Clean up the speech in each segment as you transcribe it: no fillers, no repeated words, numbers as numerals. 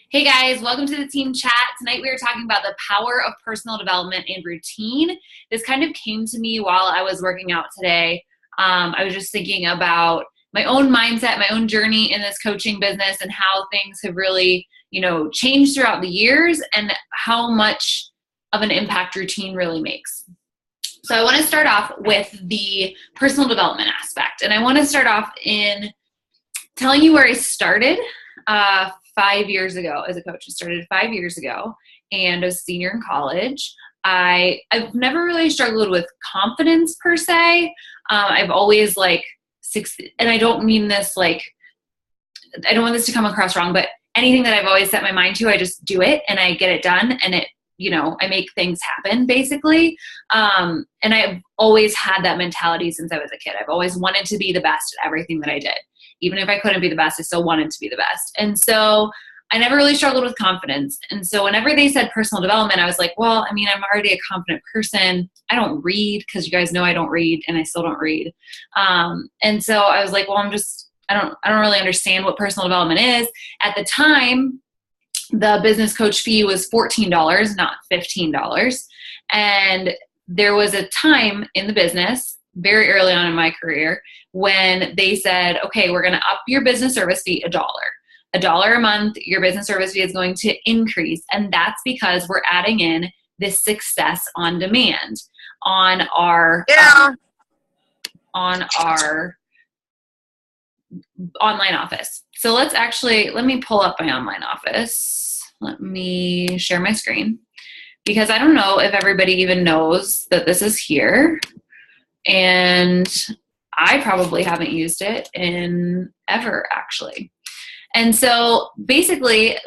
Hey guys, welcome to the team chat. Tonight we are talking about the power of personal development and routine. This kind of came to me while I was working out today. I was just thinking about my own mindset, my own journey in this coaching business and how things have really, changed throughout the years and how much of an impact routine really makes. So I want to start off with the personal development aspect. And I want to start off in telling you where I started 5 years ago as a coach. I started 5 years ago and I was a senior in college. I've never really struggled with confidence per se. I've always and I don't mean this I don't want this to come across wrong, but anything that I've always set my mind to, I just do it and I get it done and I make things happen basically. And I've always had that mentality since I was a kid. I've always wanted to be the best at everything that I did. Even if I couldn't be the best, I still wanted to be the best. And so I never really struggled with confidence. And so whenever they said personal development, I was like, well, I'm already a confident person. I don't read because you guys know I don't read and I still don't read. And so I was like, well, I don't really understand what personal development is. At the time, the business coach fee was $14, not $15. And there was a time in the business very early on in my career when they said, okay, we're going to up your business service fee $1. $1 a month, your business service fee is going to increase. And that's because we're adding in this success on demand on our online office. So let me pull up my online office. Let me share my screen because I don't know if everybody even knows that this is here. And I probably haven't used it in ever actually. And so basically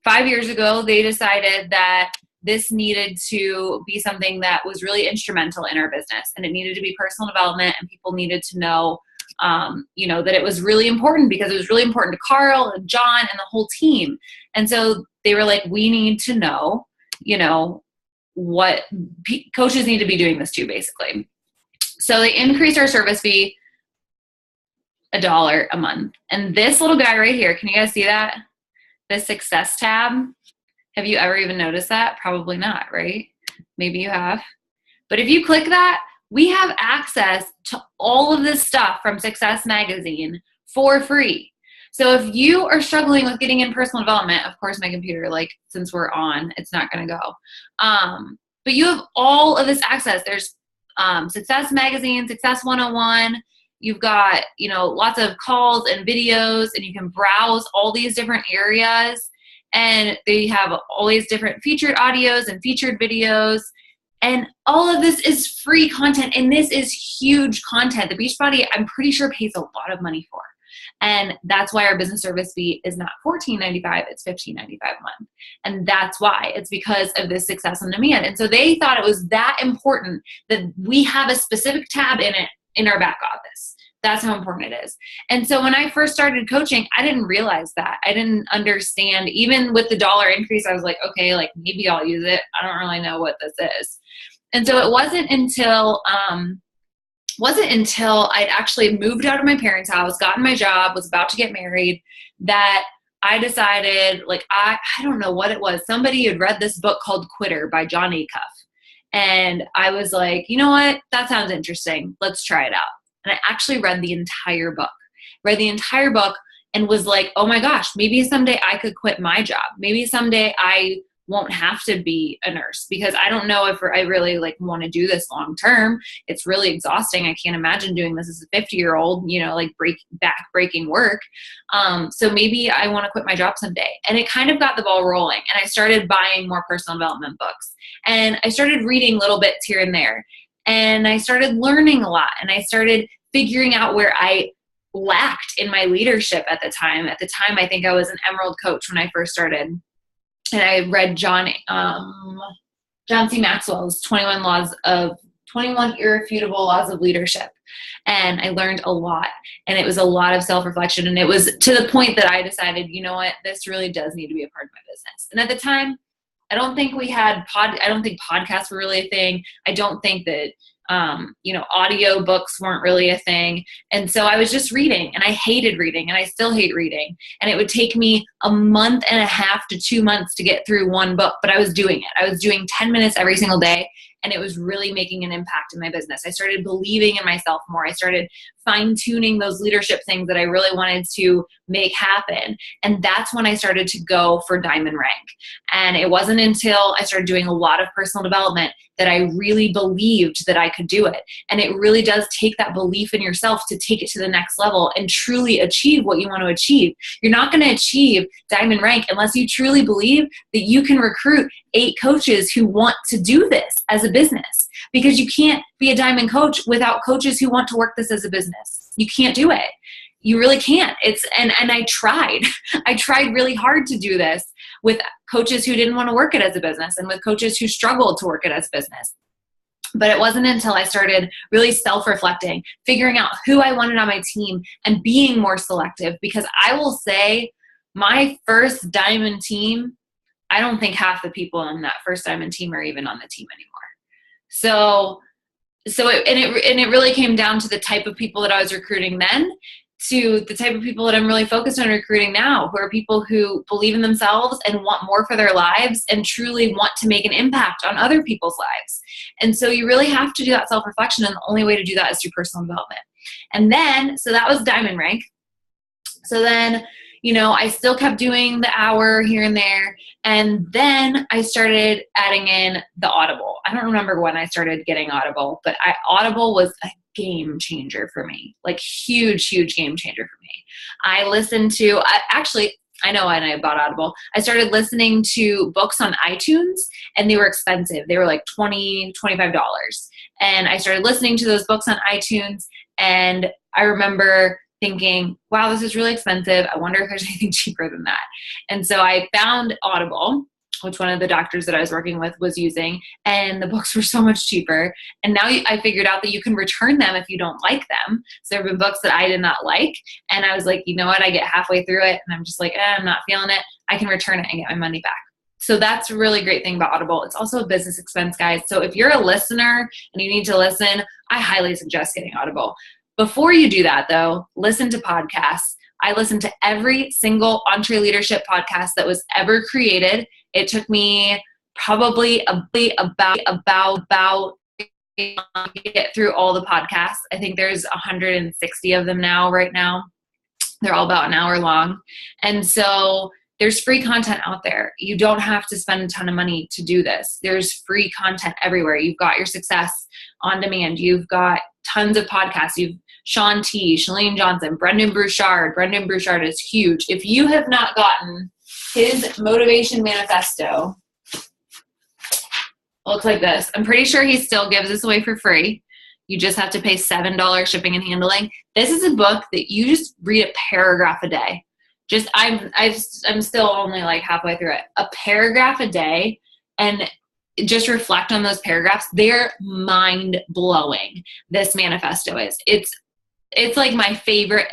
5 years ago, they decided that this needed to be something that was really instrumental in our business and it needed to be personal development and people needed to know, that it was really important because it was really important to Carl and John and the whole team. And so they were like, we need to know, what coaches need to be doing this too, basically. So they increased our service fee $1 a month. And this little guy right here, can you guys see that? This success tab. Have you ever even noticed that? Probably not, right? Maybe you have. But if you click that, we have access to all of this stuff from Success Magazine for free. So if you are struggling with getting in personal development, of course my computer, since we're on, it's not going to go. But you have all of this access. There's Success Magazine, Success 101. You've got, lots of calls and videos, and you can browse all these different areas. And they have all these different featured audios and featured videos. And all of this is free content. And this is huge content. The Beachbody, I'm pretty sure, pays a lot of money for. And that's why our business service fee is not $14.95, it's $15.95 a month. And that's why. It's because of this success on demand. And so they thought it was that important that we have a specific tab in it in our back office. That's how important it is. And so when I first started coaching, I didn't realize that. I didn't understand. Even with the dollar increase, I was like, okay, maybe I'll use it. I don't really know what this is. And so it wasn't until I'd actually moved out of my parents' house, gotten my job, was about to get married, that I decided, I don't know what it was. Somebody had read this book called Quitter by Jon Acuff. And I was like, you know what? That sounds interesting. Let's try it out. And I actually read the entire book and was like, oh my gosh, maybe someday I could quit my job. Maybe someday I won't have to be a nurse because I don't know if I really want to do this long term. It's really exhausting. I can't imagine doing this as a 50-year-old, breaking work. So maybe I want to quit my job someday. And it kind of got the ball rolling. And I started buying more personal development books. And I started reading little bits here and there. And I started learning a lot. And I started figuring out where I lacked in my leadership at the time. At the time, I think I was an Emerald coach when I first started. And I read John C. Maxwell's 21 Irrefutable Laws of Leadership. And I learned a lot. And it was a lot of self-reflection. And it was to the point that I decided, you know what, this really does need to be a part of my business. And at the time, I don't think podcasts were really a thing. I don't think that Audio books weren't really a thing. And so I was just reading, and I hated reading, and I still hate reading. And it would take me a month and a half to 2 months to get through one book, but I was doing it. I was doing 10 minutes every single day, and it was really making an impact in my business. I started believing in myself more. I started fine-tuning those leadership things that I really wanted to make happen. And that's when I started to go for Diamond Rank. And it wasn't until I started doing a lot of personal development that I really believed that I could do it. And it really does take that belief in yourself to take it to the next level and truly achieve what you want to achieve. You're not going to achieve Diamond Rank unless you truly believe that you can recruit 8 coaches who want to do this as a business, because you can't be a diamond coach without coaches who want to work this as a business. You can't do it. You really can't. And I tried. I tried really hard to do this with coaches who didn't want to work it as a business and with coaches who struggled to work it as a business. But it wasn't until I started really self-reflecting, figuring out who I wanted on my team and being more selective, because I will say my first diamond team, I don't think half the people on that first diamond team are even on the team anymore. So it really came down to the type of people that I was recruiting then to the type of people that I'm really focused on recruiting now, who are people who believe in themselves and want more for their lives and truly want to make an impact on other people's lives. And so you really have to do that self-reflection, and the only way to do that is through personal development. And then, so that was Diamond Rank. So then, I still kept doing the hour here and there. And then I started adding in the Audible. I don't remember when I started getting Audible, but Audible was a game changer for me, like huge, huge game changer for me. I listened to, I know when I bought Audible, I started listening to books on iTunes, and they were expensive. They were like $20, $25. And I started listening to those books on iTunes, and I remember thinking, wow, this is really expensive. I wonder if there's anything cheaper than that. And so I found Audible, which one of the doctors that I was working with was using, and the books were so much cheaper. And now I figured out that you can return them if you don't like them. So there have been books that I did not like, and I was like, you know what? I get halfway through it, and I'm just like, I'm not feeling it. I can return it and get my money back. So that's a really great thing about Audible. It's also a business expense, guys. So if you're a listener and you need to listen, I highly suggest getting Audible. Before you do that, though, listen to podcasts. I listened to every single EntreLeadership podcast that was ever created. It took me probably about get through all the podcasts. I think there's 160 of them right now. They're all about an hour long. And so there's free content out there. You don't have to spend a ton of money to do this. There's free content everywhere. You've got your Success on Demand. You've got tons of podcasts. You've Shaun T, Chalene Johnson, Brendon Burchard. Brendon Burchard is huge. If you have not gotten his Motivation Manifesto, it looks like this. I'm pretty sure he still gives this away for free. You just have to pay $7 shipping and handling. This is a book that you just read a paragraph a day. I'm still only like halfway through it. A paragraph a day, and just reflect on those paragraphs. They're mind blowing. This manifesto is. It's like my favorite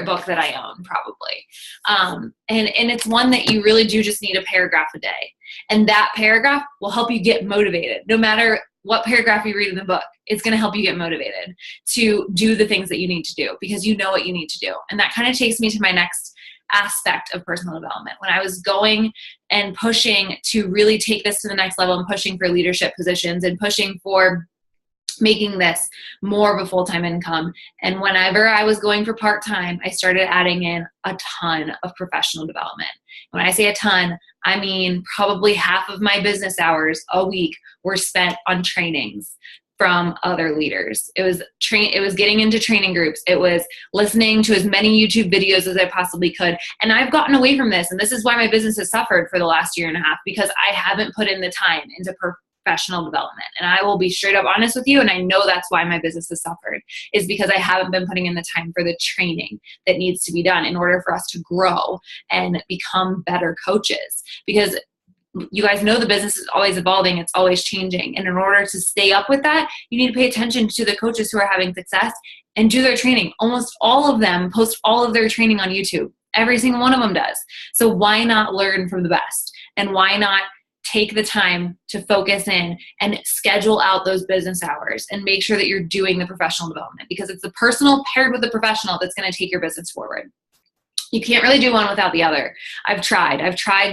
book that I own, probably. And it's one that you really do just need a paragraph a day. And that paragraph will help you get motivated. No matter what paragraph you read in the book, it's going to help you get motivated to do the things that you need to do, because you know what you need to do. And that kind of takes me to my next aspect of personal development. When I was going and pushing to really take this to the next level and pushing for leadership positions and pushing for making this more of a full-time income. And whenever I was going for part-time, I started adding in a ton of professional development. When I say a ton, I mean probably half of my business hours a week were spent on trainings from other leaders. It was getting into training groups. It was listening to as many YouTube videos as I possibly could. And I've gotten away from this. And this is why my business has suffered for the last year and a half, because I haven't put in the time into professional development. And I will be straight up honest with you. And I know that's why my business has suffered, is because I haven't been putting in the time for the training that needs to be done in order for us to grow and become better coaches. Because you guys know the business is always evolving. It's always changing. And in order to stay up with that, you need to pay attention to the coaches who are having success and do their training. Almost all of them post all of their training on YouTube. Every single one of them does. So why not learn from the best? And why not take the time to focus in and schedule out those business hours and make sure that you're doing the professional development, because it's the personal paired with the professional that's going to take your business forward. You can't really do one without the other. I've tried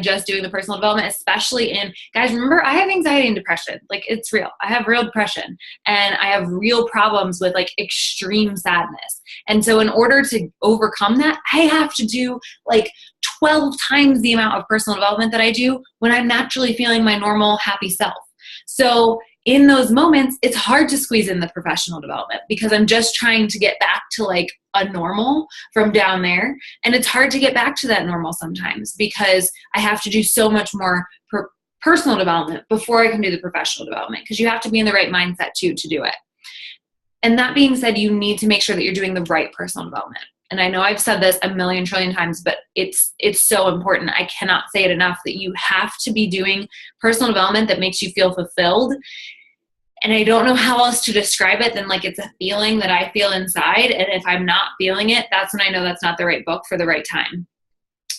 just doing the personal development, especially in, guys, remember, I have anxiety and depression. Like, it's real. I have real depression and I have real problems with like extreme sadness. And so in order to overcome that, I have to do like 12 times the amount of personal development that I do when I'm naturally feeling my normal happy self. So in those moments, it's hard to squeeze in the professional development because I'm just trying to get back to like a normal from down there. And it's hard to get back to that normal sometimes because I have to do so much more personal development before I can do the professional development, because you have to be in the right mindset too to do it. And that being said, you need to make sure that you're doing the right personal development. And I know I've said this a million trillion times, but it's so important. I cannot say it enough that you have to be doing personal development that makes you feel fulfilled. And I don't know how else to describe it than like it's a feeling that I feel inside. And if I'm not feeling it, that's when I know that's not the right book for the right time.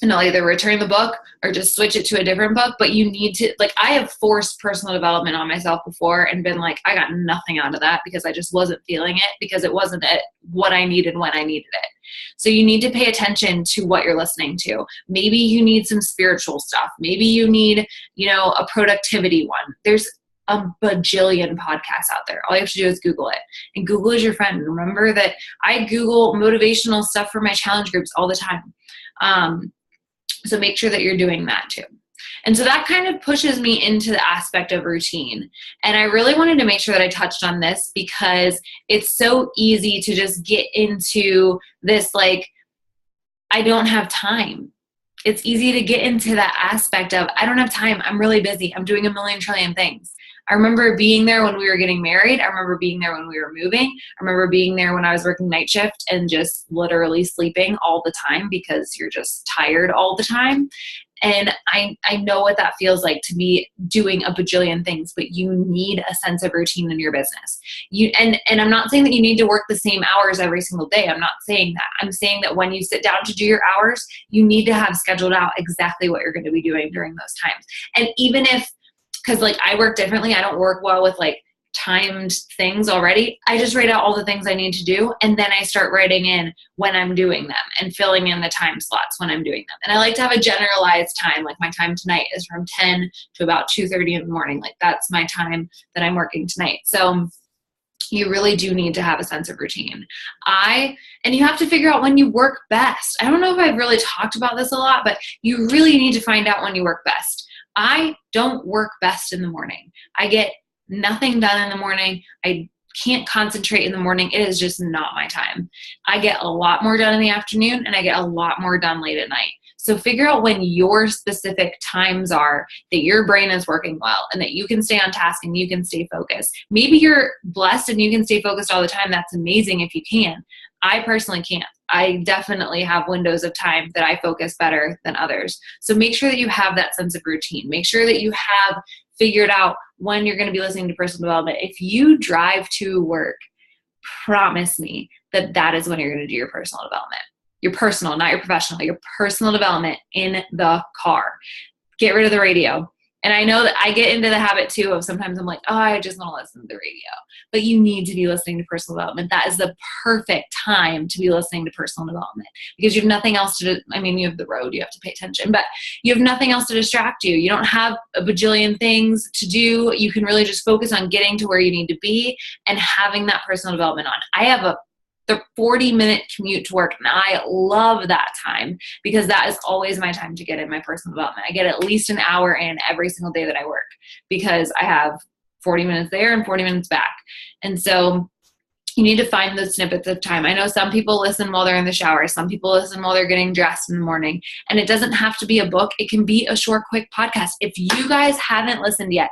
And I'll either return the book or just switch it to a different book. But you need to, like, I have forced personal development on myself before and been like, I got nothing out of that because I just wasn't feeling it, because it wasn't what I needed when I needed it. So you need to pay attention to what you're listening to. Maybe you need some spiritual stuff. Maybe you need, a productivity one. There's a bajillion podcasts out there. All you have to do is Google it. And Google is your friend. Remember that I Google motivational stuff for my challenge groups all the time. So make sure that you're doing that too. And so that kind of pushes me into the aspect of routine. And I really wanted to make sure that I touched on this because it's so easy to just get into this, like, I don't have time. It's easy to get into that aspect of, I don't have time. I'm really busy. I'm doing a million trillion things. I remember being there when we were getting married. I remember being there when we were moving. I remember being there when I was working night shift and just literally sleeping all the time because you're just tired all the time. And I know what that feels like to be doing a bajillion things, but you need a sense of routine in your business. And I'm not saying that you need to work the same hours every single day. I'm not saying that. I'm saying that when you sit down to do your hours, you need to have scheduled out exactly what you're going to be doing during those times. And even if, because like I work differently, I don't work well with like timed things already. I just write out all the things I need to do, and then I start writing in when I'm doing them and filling in the time slots when I'm doing them. And I like to have a generalized time. Like my time tonight is from 10 to about 2:30 in the morning. Like that's my time that I'm working tonight. So you really do need to have a sense of routine. And you have to figure out when you work best. I don't know if I've really talked about this a lot, but you really need to find out when you work best. I don't work best in the morning. I get nothing done in the morning. I can't concentrate in the morning. It is just not my time. I get a lot more done in the afternoon, and I get a lot more done late at night. So figure out when your specific times are that your brain is working well and that you can stay on task and you can stay focused. Maybe you're blessed and you can stay focused all the time. That's amazing if you can. I personally can't. I definitely have windows of time that I focus better than others. So make sure that you have that sense of routine. Make sure that you have figured out when you're going to be listening to personal development. If you drive to work, promise me that that is when you're going to do your personal development. Your personal, not your professional, your personal development in the car. Get rid of the radio. And I know that I get into the habit too of sometimes I'm like, oh, I just want to listen to the radio. But you need to be listening to personal development. That is the perfect time to be listening to personal development because you have nothing else to do. I mean, you have the road, you have to pay attention, but you have nothing else to distract you. You don't have a bajillion things to do. You can really just focus on getting to where you need to be and having that personal development on. I have the 40-minute commute to work, and I love that time because that is always my time to get in my personal development. I get at least an hour in every single day that I work because I have 40 minutes there and 40 minutes back. And so you need to find those snippets of time. I know some people listen while they're in the shower. Some people listen while they're getting dressed in the morning. And it doesn't have to be a book. It can be a short, quick podcast. If you guys haven't listened yet,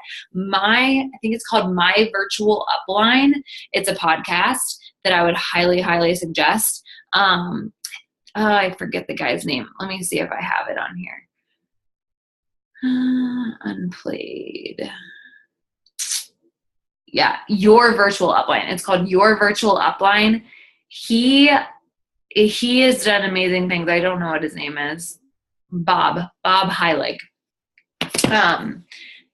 I think it's called My Virtual Upline. It's a podcast that I would highly, highly suggest. I forget the guy's name. Let me see if I have it on here. Unplayed. Yeah, Your Virtual Upline. It's called Your Virtual Upline. He has done amazing things. I don't know what his name is. Bob Heilig.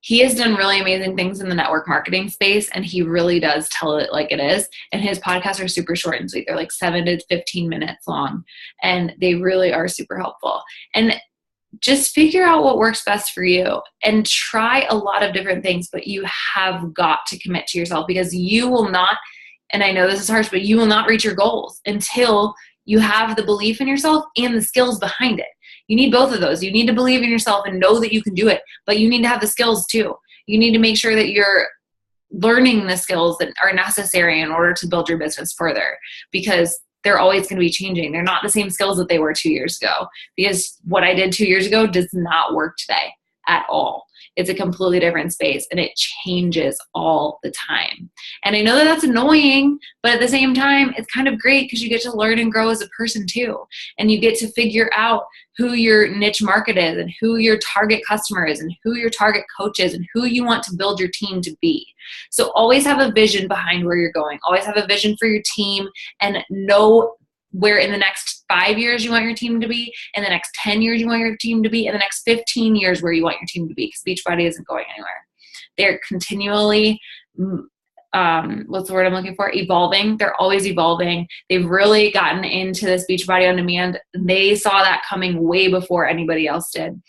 he has done really amazing things in the network marketing space, and he really does tell it like it is. And his podcasts are super short and sweet. They're like 7 to 15 minutes long, and they really are super helpful. And just figure out what works best for you and try a lot of different things, but you have got to commit to yourself, because you will not, and I know this is harsh, but you will not reach your goals until you have the belief in yourself and the skills behind it. You need both of those. You need to believe in yourself and know that you can do it, but you need to have the skills too. You need to make sure that you're learning the skills that are necessary in order to build your business further, because they're always going to be changing. They're not the same skills that they were 2 years ago, because what I did 2 years ago does not work today at all. It's a completely different space, and it changes all the time. And I know that that's annoying, but at the same time, it's kind of great because you get to learn and grow as a person too. And you get to figure out who your niche market is, and who your target customer is, and who your target coach is, and who you want to build your team to be. So always have a vision behind where you're going. Always have a vision for your team, and know where in the next 5 years you want your team to be, in the next 10 years you want your team to be, in the next 15 years where you want your team to be, because Beachbody isn't going anywhere. They're continually, what's the word I'm looking for? Evolving. They're always evolving. They've really gotten into this Beachbody on Demand. They saw that coming way before anybody else did.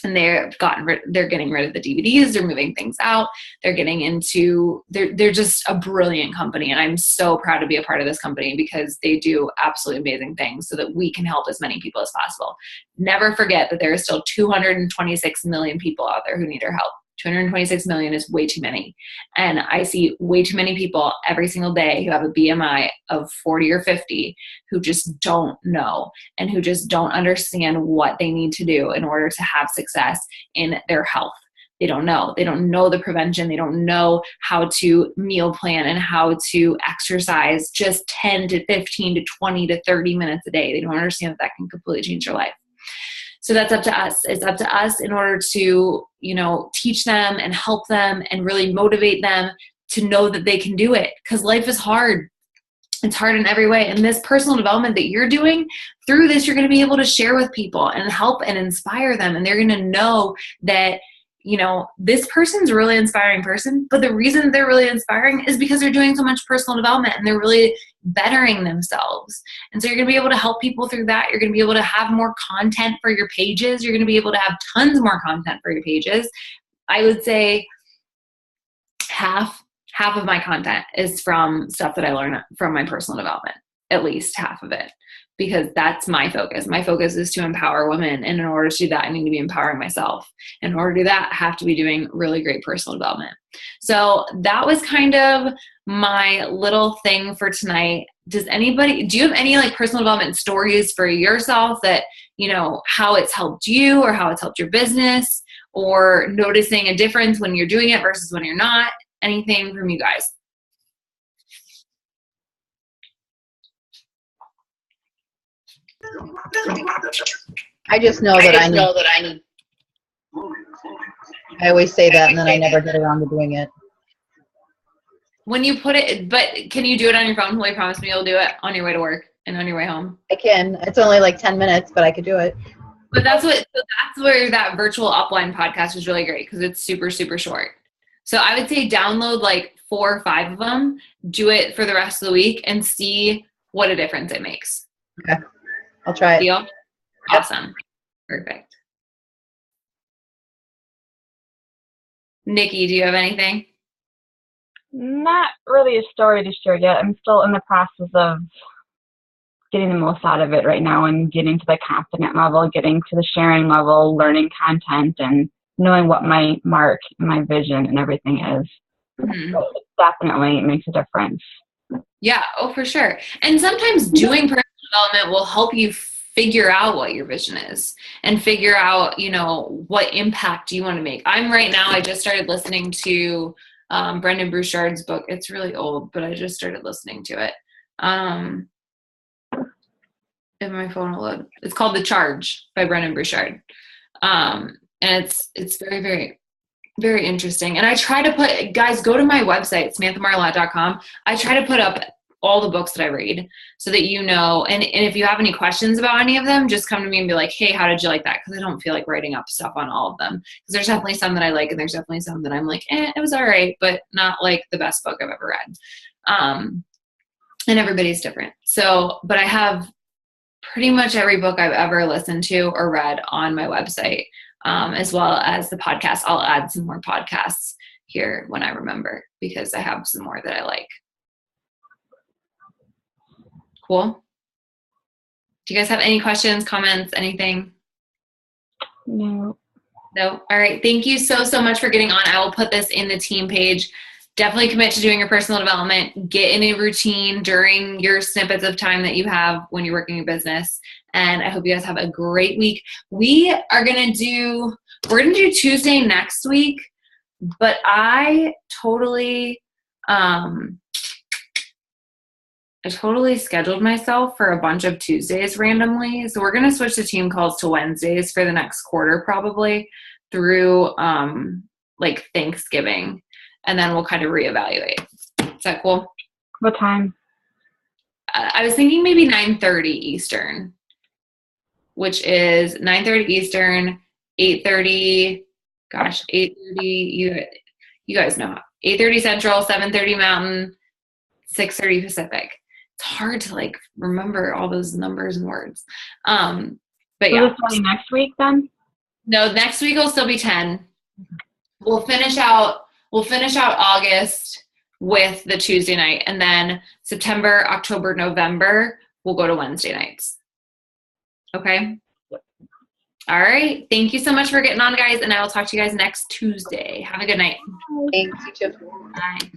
And they're getting rid of the DVDs. They're moving things out. They're getting into, they're just a brilliant company. And I'm so proud to be a part of this company, because they do absolutely amazing things so that we can help as many people as possible. Never forget that there are still 226 million people out there who need our help. 226 million is way too many. And I see way too many people every single day who have a BMI of 40 or 50 who just don't know, and who just don't understand what they need to do in order to have success in their health. They don't know. They don't know the prevention. They don't know how to meal plan and how to exercise just 10 to 15 to 20 to 30 minutes a day. They don't understand that can completely change their life. So that's up to us. It's up to us in order to, teach them and help them and really motivate them to know that they can do it, because life is hard. It's hard in every way. And this personal development that you're doing, through this, you're going to be able to share with people and help and inspire them. And they're going to know that, this person's a really inspiring person, but the reason they're really inspiring is because they're doing so much personal development and they're really bettering themselves. And so you're going to be able to help people through that. You're going to be able to have more content for your pages. You're going to be able to have tons more content for your pages. I would say half of my content is from stuff that I learned from my personal development, at least half of it, because that's my focus. My focus is to empower women. And in order to do that, I need to be empowering myself. In order to do that, I have to be doing really great personal development. So that was kind of my little thing for tonight. Do you have any personal development stories for yourself that, how it's helped you or how it's helped your business, or noticing a difference when you're doing it versus when you're not? Anything from you guys? I just know that I need. I always say that, and then I never get around to doing it. When you put it, but can you do it on your phone? Will you promise me you'll do it on your way to work and on your way home? I can. It's only 10 minutes, but I could do it. But that's where that virtual upline podcast is really great, because it's super, super short. So I would say download 4 or 5 of them, do it for the rest of the week, and see what a difference it makes. Okay. I'll try it. Deal? Awesome. Perfect. Nikki, do you have anything? Not really a story to share yet. I'm still in the process of getting the most out of it right now, and getting to the confident level, getting to the sharing level, learning content, and knowing what my mark, my vision, and everything is. Mm-hmm. So it definitely makes a difference. Yeah, for sure. And sometimes doing personal development will help you figure out what your vision is, and figure out, what impact you want to make. I just started listening to Brendon Burchard's book. It's really old, but I just started listening to it. If my phone will load. It's called The Charge by Brendon Burchard. And it's very, very, very interesting. And I try to guys, go to my website, SamanthaMarlatt.com. I try to put up all the books that I read so that you know, and if you have any questions about any of them, just come to me and be like, hey, how did you like that? Because I don't feel like writing up stuff on all of them. Because there's definitely some that I like, and there's definitely some that I'm like, it was all right, but not like the best book I've ever read. And everybody's different. So, but I have pretty much every book I've ever listened to or read on my website, as well as the podcast. I'll add some more podcasts here when I remember, because I have some more that I like. Cool. Do you guys have any questions, comments, anything? No. No? All right. Thank you so much for getting on. I will put this in the team page. Definitely commit to doing your personal development. Get in a routine during your snippets of time that you have when you're working a business. And I hope you guys have a great week. We're going to do Tuesday next week, but I totally scheduled myself for a bunch of Tuesdays randomly. So we're going to switch the team calls to Wednesdays for the next quarter, probably through like Thanksgiving. And then we'll kind of reevaluate. Is that cool? What time? I was thinking maybe 9:30 Eastern, which is 9:30 Eastern, 8:30, 8:30, you guys know, 8:30 Central, 7:30 Mountain, 6:30 Pacific. It's hard to like remember all those numbers and words. But so yeah. This will be next week then? No, next week will still be 10. We'll finish out August with the Tuesday night, and then September, October, November, we'll go to Wednesday nights. Okay? All right. Thank you so much for getting on, guys, and I will talk to you guys next Tuesday. Have a good night. Thanks, you too. Bye.